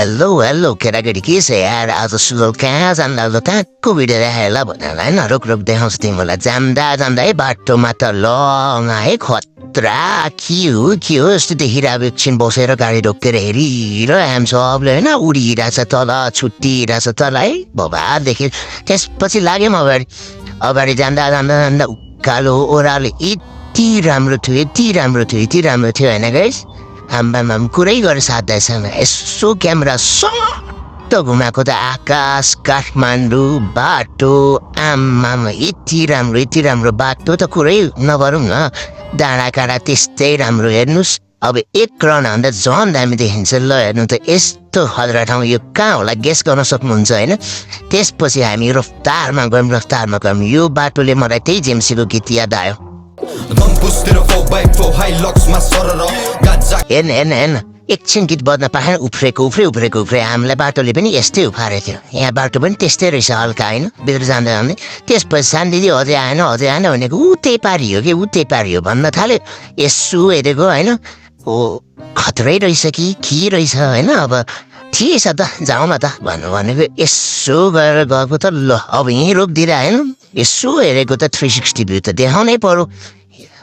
hello केटाकेटी के छ यार आज सुजल कहाँ जान्दा ल कहाँको भिडियो देखायो ल भनेर होइन रुक देखाउँछु तिमीलाई जान्दा है बाटोमा त लङ है खतरा के हो यस्तो देखिरहेको एकछिन बसेर गाडी रोकेर हेरिरह्यो हामी सबले होइन उडिरहेछ तल छुट्टिरहेछ तल है भबादेखि त्यसपछि लाग्यौँ अगाडि जान्दा उकालो ओह्रालो यति राम्रो थियो होइन गाइस आम्बाम कुरै गरेर साध्दैछन् यसो क्यामेरा सट्ट घुमाएको त आकाश काठमाडौँ बाटो आम्मामा यति राम्रो बाटो त कुरै नगरौँ न डाँडाकाँडा त्यस्तै राम्रो हेर्नुहोस् अब एक रन हान्दा झन् दामी देखिन्छ ल हेर्नु त यस्तो खतरा ठाउँ यो कहाँ होला गेस गर्न सक्नुहुन्छ होइन त्यसपछि हामी रफ्तारमा गयौँ यो बाटोले मलाई त्यही जेम्सीको गीत याद आयो हेर्न एकछिन गीत बज्न पाएन उफ्रेको हामीलाई बाटोले पनि यस्तै उफारेको थियो यहाँ बाटो पनि त्यस्तै रहेछ हल्का होइन भित्र जाँदै त्यसपछि शान्तिदी अझै आएन भनेको उतै पारी हो भन्न थाल्यो यसो हेरेको होइन हो खतरै रहेछ कि के रहेछ होइन अब ठिकै छ त जाउँ न त भनेको यसो गरेर गएको त ल अब यहीँ रोकिदिएर होइन यसो हेरेको त 360 भ्यू त देखाउनै पर्यो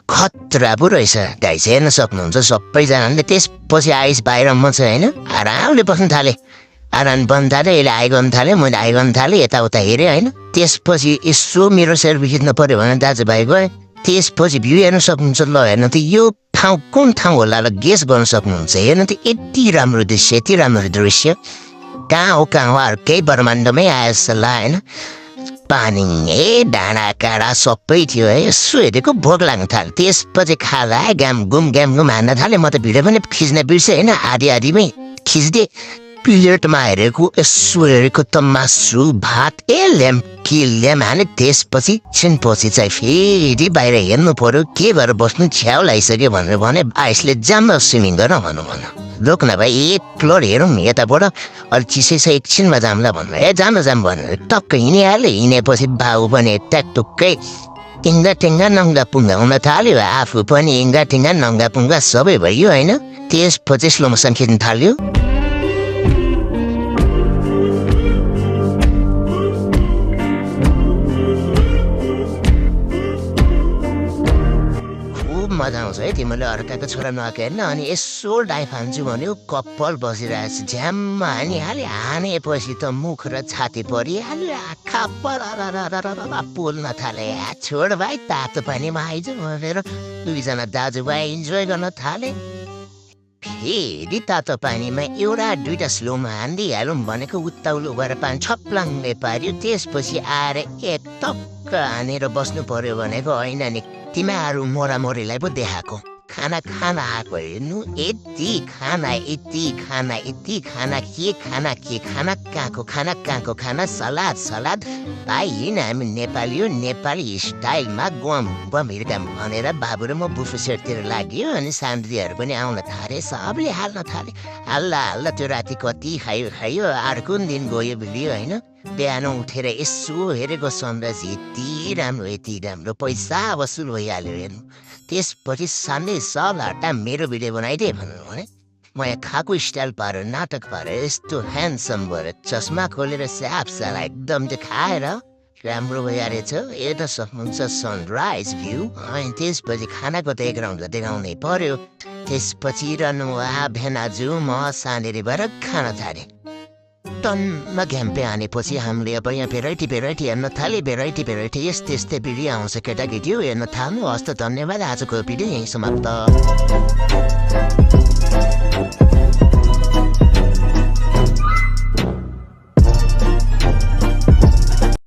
खतरा पो रहेछ गाइस हेर्न सक्नुहुन्छ सबैजनाले त्यसपछि आइस बाहिर म चाहिँ होइन आरामले बस्नु थालेँ आराम बन्द थालेँ यसले आइगर्नु थालेँ मैले आइगर्नु थालेँ यताउता हेरेँ होइन त्यसपछि यसो मेरो सेल्फी खिच्नु पऱ्यो भने दाजुभाइ गएँ त्यसपछि भ्यू हेर्न सक्नुहुन्छ ल हेर्नु त यो ठाउँ कुन ठाउँ होला र गेस गर्न सक्नुहुन्छ हेर्नु त यति राम्रो दृश्य कहाँ हो केही ब्रह्माण्डमै आयो जस्तो ला होइन पानी डाँडा काँडा सबै थियो है यसो हेरेको भोक लाग्न थाल्यो त्यसपछि खाँदा घाम घुम हान्न थाल्यो म त भिडियो पनि खिच्न बिर्सेँ होइन आधीमै खिच्दिएँ प्लेटमा हेरेको यसो हेरेको त मासु भात ल्याम हाने त्यसपछि एकछिनपछि चाहिँ फेरि बाहिर हेर्नु पर्यो के भएर बस्नु छ्याउ लागिसक्यो भनेर भने आइसले जाम स्विमिङ गर्न भनौँ रोक न भाइ एक फ्लोर हेरौँ यताबाट अलिक चिसै छ एकछिनमा जाम्ला भन्नु जाम भनेर टक्क हिँडेपछि बाउ पनि ट्याकटुक्कै टिङ्गा नङ्गा पुङ्गा हुन थाल्यो आफू पनि टिङ्गा नङ्गा पुङ्गा सबै भयो होइन त्यसपछि स्लो मोसन खिच्न थाल्यो मजा आउँछ है तिमीले अर्काको छोरा नआएको हेर्न अनि यसो डाइभ हान्छु भन्यो कपाल बसिरहेछ झ्याममा हानेपछि त मुख र छाती परिहाल्यो आँखा पोल्न थाले छोड भाइ तातो पानीमा आइज भनेर दुईजना दाजुभाइ इन्जोय गर्न थाले फेरि तातो पानीमा एउटा दुईटा स्लोमा हानिदिइहालौँ भनेको उत्ताउलो भएर पानी छप्लाङ्गले पार्यो त्यसपछि आएर एक टक्क हानेर बस्नु पर्यो भनेको होइन नि तिमीहरू मोरामोरीलाई पो देखाएको खाना आएको हेर्नु यति खाना खाना सलाद भाइ हिँड हामी नेपाली स्टाइलमा गम हिर्काम भनेर बाबु र म बुफे सेटतिर लाग्यो अनि सान्दीहरू पनि आउन थाले सबले हाल्न थाले हल्ला त्यो राति कति खायो अर्को दिन गयो भिडियो होइन बिहान उठेर यसो हेरेको सनराइज यति राम्रो पैसा वसुल भइहाल्यो हेर्नु त्यसपछि सन्देश सब हट्टा मेरो भिडियो बनाइदिए भन्नु भने म यहाँ खाएको स्टाइल पारेर नाटक पारेर यस्तो ह्यान्डसम भएर चस्मा खोलेर स्यापसाला एकदम चाहिँ खाएर राम्रो भइहालेछ हेर्न सक्नुहुन्छ सनराइज भ्यू अनि त्यसपछि खानाको त एक राउन्ड देखाउनै पर्यो त्यसपछि रनुवा भेनाजु म सानेरी भएर खान थालेँ टन्न घ्याम्पे हानेपछि हामीले अब यहाँ भेराइटी हेर्न थालेँ भेराइटी यस्तै भिडियो आउँछ केटाकेटी हेर्न थाल्नु हस्त धन्यवाद आजको भिडियो यहीँ समाप्त